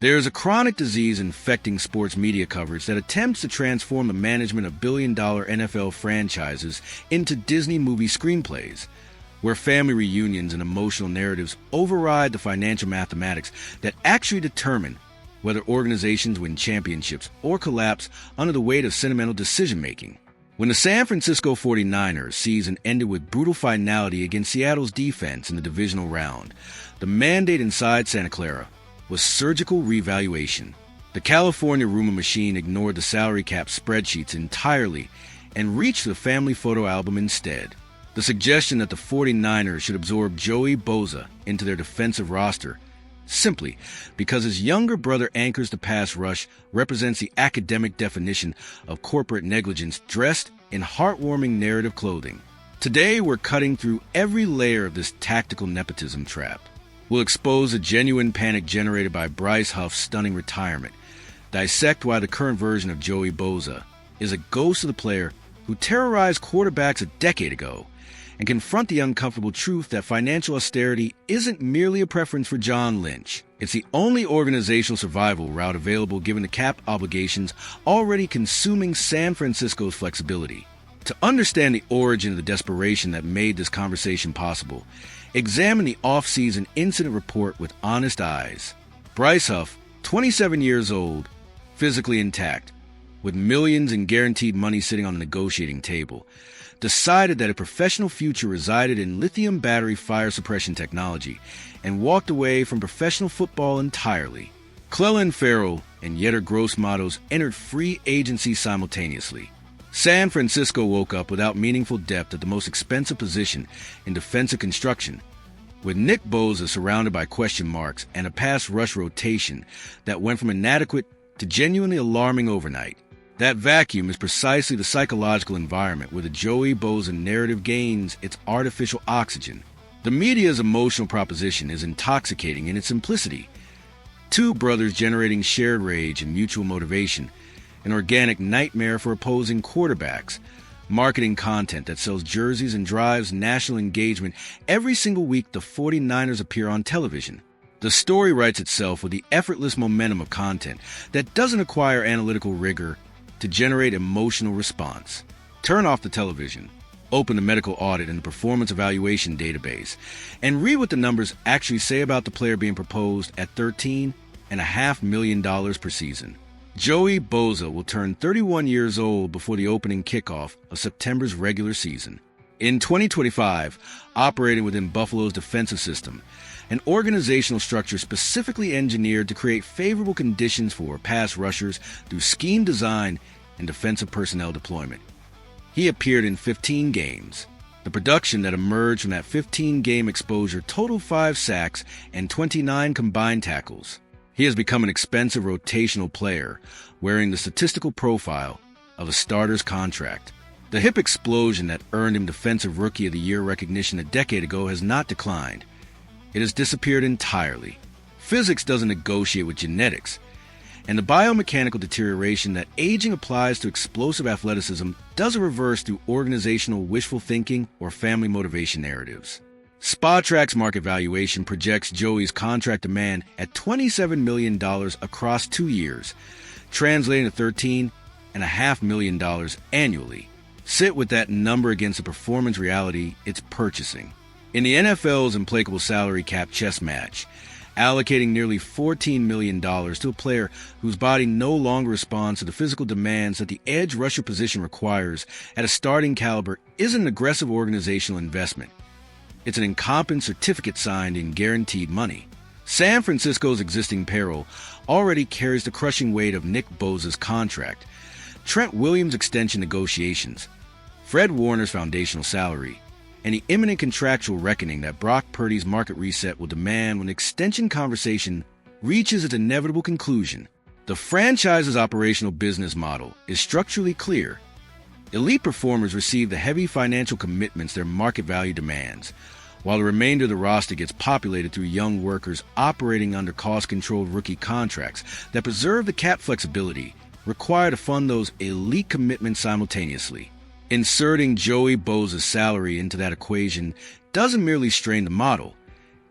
There is a chronic disease infecting sports media coverage that attempts to transform the management of billion-dollar NFL franchises into Disney movie screenplays, where family reunions and emotional narratives override the financial mathematics that actually determine whether organizations win championships or collapse under the weight of sentimental decision-making. When the San Francisco 49ers season ended with brutal finality against Seattle's defense in the divisional round, the mandate inside Santa Clara was surgical revaluation. The California rumor machine ignored the salary cap spreadsheets entirely and reached the family photo album instead. The suggestion that the 49ers should absorb Joey Bosa into their defensive roster simply because his younger brother anchors the pass rush represents the academic definition of corporate negligence dressed in heartwarming narrative clothing. Today, we're cutting through every layer of this tactical nepotism trap. We'll expose the genuine panic generated by Bryce Huff's stunning retirement, dissect why the current version of Joey Bosa is a ghost of the player who terrorized quarterbacks a decade ago, and confront the uncomfortable truth that financial austerity isn't merely a preference for John Lynch. It's the only organizational survival route available given the cap obligations already consuming San Francisco's flexibility. To understand the origin of the desperation that made this conversation possible, examine the off-season incident report with honest eyes. Bryce Huff, 27 years old, physically intact, with millions in guaranteed money sitting on the negotiating table, decided that a professional future resided in lithium battery fire suppression technology and walked away from professional football entirely. Clellan Ferrell and Yetter Gross-Matos entered free agency simultaneously. San Francisco woke up without meaningful depth at the most expensive position in defensive construction, with Nick Bosa surrounded by question marks and a pass rush rotation that went from inadequate to genuinely alarming overnight. That vacuum is precisely the psychological environment where the Joey Bosa narrative gains its artificial oxygen. The media's emotional proposition is intoxicating in its simplicity. Two brothers generating shared rage and mutual motivation, an organic nightmare for opposing quarterbacks, marketing content that sells jerseys and drives national engagement every single week the 49ers appear on television. The story writes itself with the effortless momentum of content that doesn't acquire analytical rigor to generate emotional response. Turn off the television, open the medical audit and the performance evaluation database, and read what the numbers actually say about the player being proposed at $13.5 million per season. Joey Bosa will turn 31 years old before the opening kickoff of September's regular season. In 2025, operating within Buffalo's defensive system, an organizational structure specifically engineered to create favorable conditions for pass rushers through scheme design and defensive personnel deployment. He appeared in 15 games. The production that emerged from that 15-game exposure totaled 5 sacks and 29 combined tackles. He has become an expensive rotational player, wearing the statistical profile of a starter's contract. The hip explosion that earned him Defensive Rookie of the Year recognition a decade ago has not declined. It has disappeared entirely. Physics doesn't negotiate with genetics, and the biomechanical deterioration that aging applies to explosive athleticism doesn't reverse through organizational wishful thinking or family motivation narratives. Spotrac's market valuation projects Joey's contract demand at $27 million across 2 years, translating to $13.5 million annually. Sit with that number against the performance reality it's purchasing. In the NFL's implacable salary cap chess match, allocating nearly $14 million to a player whose body no longer responds to the physical demands that the edge rusher position requires at a starting caliber isn't an aggressive organizational investment. It's an incompetent certificate signed in guaranteed money. San Francisco's existing payroll already carries the crushing weight of Nick Bosa's contract, Trent Williams' extension negotiations, Fred Warner's foundational salary, and the imminent contractual reckoning that Brock Purdy's market reset will demand when the extension conversation reaches its inevitable conclusion. The franchise's operational business model is structurally clear. Elite performers receive the heavy financial commitments their market value demands, while the remainder of the roster gets populated through young workers operating under cost-controlled rookie contracts that preserve the cap flexibility required to fund those elite commitments simultaneously. Inserting Joey Bosa's salary into that equation doesn't merely strain the model,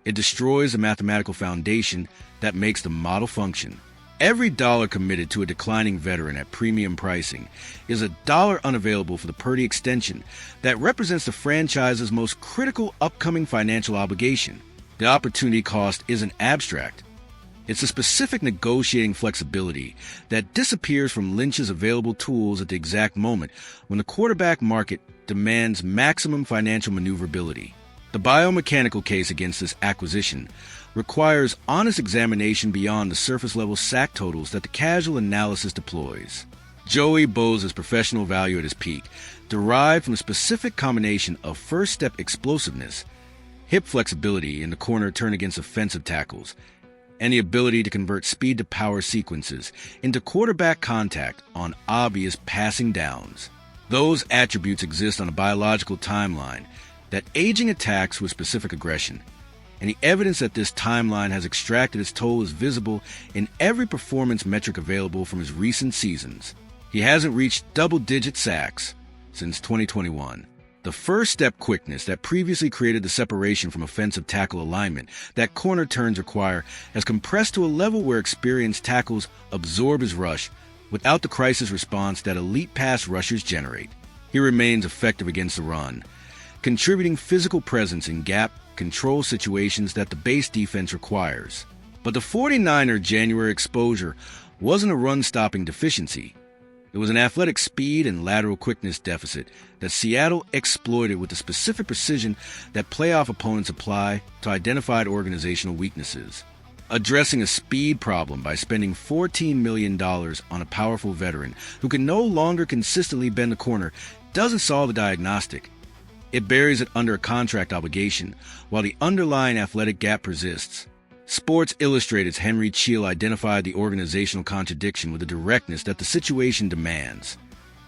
It destroys the mathematical foundation that makes the model function. Every dollar committed to a declining veteran at premium pricing is a dollar unavailable for the Purdy extension that represents the franchise's most critical upcoming financial obligation. The opportunity cost isn't abstract. It's a specific negotiating flexibility that disappears from Lynch's available tools at the exact moment when the quarterback market demands maximum financial maneuverability. The biomechanical case against this acquisition requires honest examination beyond the surface-level sack totals that the casual analysis deploys. Joey Bosa's professional value at his peak derived from a specific combination of first-step explosiveness, hip flexibility in the corner turn against offensive tackles, and the ability to convert speed-to-power sequences into quarterback contact on obvious passing downs. Those attributes exist on a biological timeline that aging attacks with specific aggression, and the evidence that this timeline has extracted its toll is visible in every performance metric available from his recent seasons. He hasn't reached double-digit sacks since 2021. The first-step quickness that previously created the separation from offensive tackle alignment that corner turns require has compressed to a level where experienced tackles absorb his rush without the crisis response that elite pass rushers generate. He remains effective against the run, contributing physical presence in gap control situations that the base defense requires. But the 49er January exposure wasn't a run-stopping deficiency. It was an athletic speed and lateral quickness deficit that Seattle exploited with the specific precision that playoff opponents apply to identified organizational weaknesses. Addressing a speed problem by spending $14 million on a powerful veteran who can no longer consistently bend the corner doesn't solve the diagnostic. It buries it under a contract obligation, while the underlying athletic gap persists. Sports Illustrated's Henry Cheel identified the organizational contradiction with the directness that the situation demands.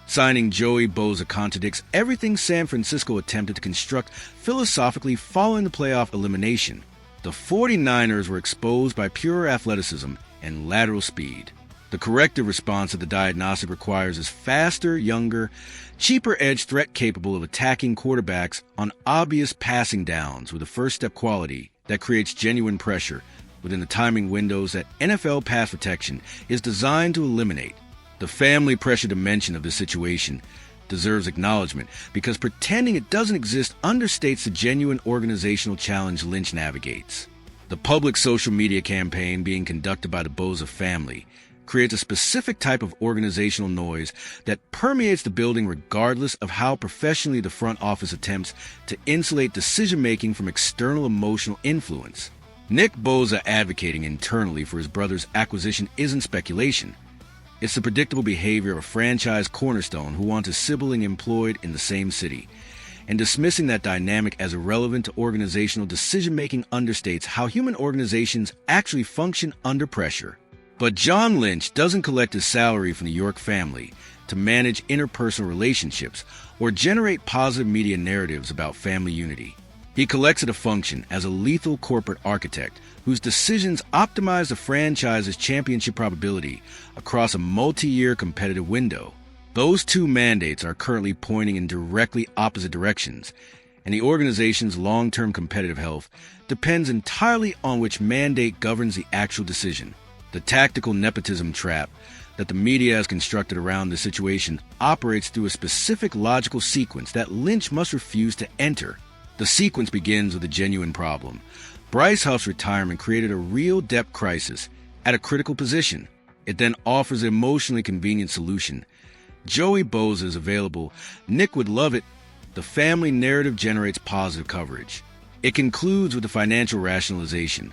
Signing Joey Bosa contradicts everything San Francisco attempted to construct philosophically following the playoff elimination. The 49ers were exposed by pure athleticism and lateral speed. The corrective response that the diagnostic requires is faster, younger, cheaper edge threat capable of attacking quarterbacks on obvious passing downs with a first-step quality that creates genuine pressure within the timing windows that NFL pass protection is designed to eliminate. The family pressure dimension of this situation deserves acknowledgement because pretending it doesn't exist understates the genuine organizational challenge Lynch navigates. The public social media campaign being conducted by the Bosa family creates a specific type of organizational noise that permeates the building regardless of how professionally the front office attempts to insulate decision-making from external emotional influence. Nick Bosa advocating internally for his brother's acquisition isn't speculation. It's the predictable behavior of a franchise cornerstone who wants a sibling employed in the same city. And dismissing that dynamic as irrelevant to organizational decision-making understates how human organizations actually function under pressure. But John Lynch doesn't collect his salary from the York family to manage interpersonal relationships or generate positive media narratives about family unity. He collects it to function as a lethal corporate architect whose decisions optimize the franchise's championship probability across a multi-year competitive window. Those two mandates are currently pointing in directly opposite directions, and the organization's long-term competitive health depends entirely on which mandate governs the actual decision. The tactical nepotism trap that the media has constructed around this situation operates through a specific logical sequence that Lynch must refuse to enter. The sequence begins with a genuine problem. Bryce Huff's retirement created a real depth crisis at a critical position. It then offers an emotionally convenient solution. Joey Bosa is available. Nick would love it. The family narrative generates positive coverage. It concludes with the financial rationalization.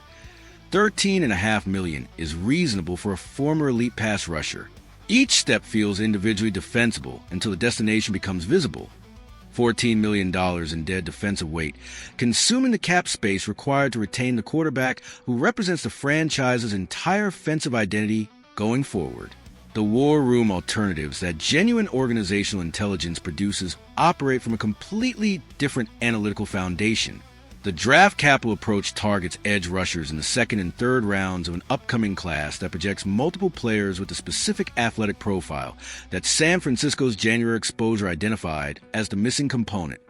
$13.5 million is reasonable for a former elite pass rusher. Each step feels individually defensible until the destination becomes visible. $14 million in dead defensive weight, consuming the cap space required to retain the quarterback who represents the franchise's entire offensive identity going forward. The war room alternatives that genuine organizational intelligence produces operate from a completely different analytical foundation. The draft capital approach targets edge rushers in the second and third rounds of an upcoming class that projects multiple players with a specific athletic profile that San Francisco's January exposure identified as the missing component.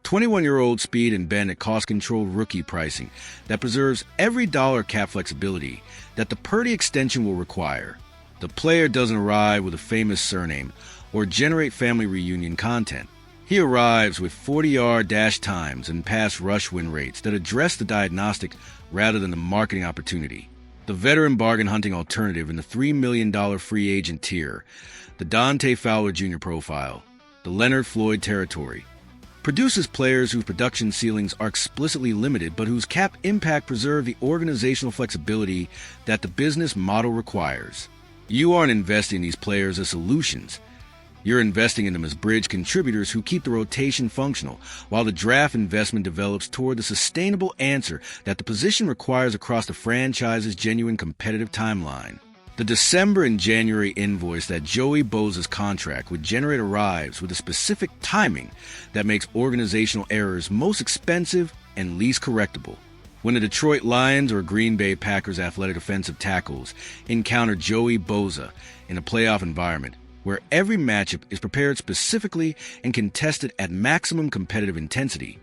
21-year-old speed and bend at cost-controlled rookie pricing that preserves every dollar cap flexibility that the Purdy extension will require. The player doesn't arrive with a famous surname or generate family reunion content. He arrives with 40-yard dash times and pass rush win rates that address the diagnostic rather than the marketing opportunity. The veteran bargain hunting alternative in the $3 million free agent tier, the Dante Fowler Jr. profile, the Leonard Floyd territory, produces players whose production ceilings are explicitly limited but whose cap impact preserve the organizational flexibility that the business model requires. You aren't investing in these players as solutions. You're investing in them as bridge contributors who keep the rotation functional, while the draft investment develops toward the sustainable answer that the position requires across the franchise's genuine competitive timeline. The December and January invoice that Joey Bosa's contract would generate arrives with a specific timing that makes organizational errors most expensive and least correctable. When the Detroit Lions or Green Bay Packers athletic offensive tackles encounter Joey Bosa in a playoff environment where every matchup is prepared specifically and contested at maximum competitive intensity,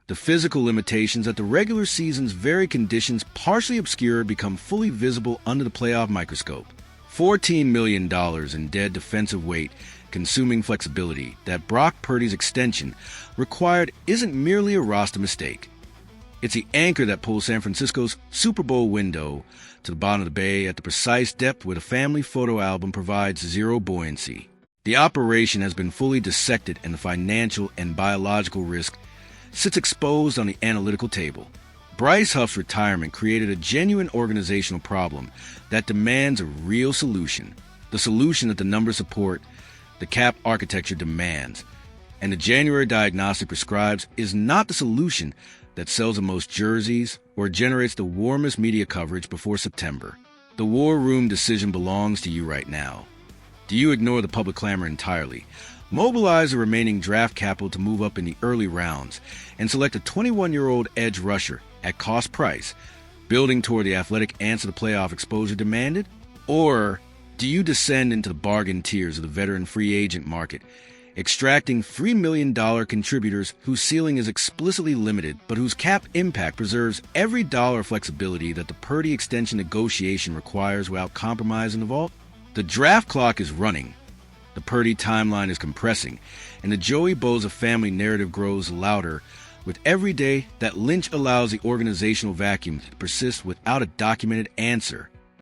the physical limitations that the regular season's very conditions partially obscured become fully visible under the playoff microscope. $14 million in dead defensive weight, consuming flexibility that Brock Purdy's extension required isn't merely a roster mistake. It's the anchor that pulls San Francisco's Super Bowl window to the bottom of the bay at the precise depth where the family photo album provides zero buoyancy. The operation has been fully dissected and the financial and biological risk sits exposed on the analytical table. Bryce Huff's retirement created a genuine organizational problem that demands a real solution. The solution that the numbers support, the cap architecture demands, and the January diagnostic prescribes is not the solution that sells the most jerseys or generates the warmest media coverage before September. The war room decision belongs to you right now. Do you ignore the public clamor entirely, mobilize the remaining draft capital to move up in the early rounds, and select a 21-year-old edge rusher at cost price, building toward the athletic answer to playoff exposure demanded? Or do you descend into the bargain tiers of the veteran free agent market, extracting $3 million contributors whose ceiling is explicitly limited but whose cap impact preserves every dollar of flexibility that the Purdy extension negotiation requires without compromising the vault? The draft clock is running. The Purdy timeline is compressing, and the Joey Bosa family narrative grows louder with every day that Lynch allows the organizational vacuum to persist without a documented answer.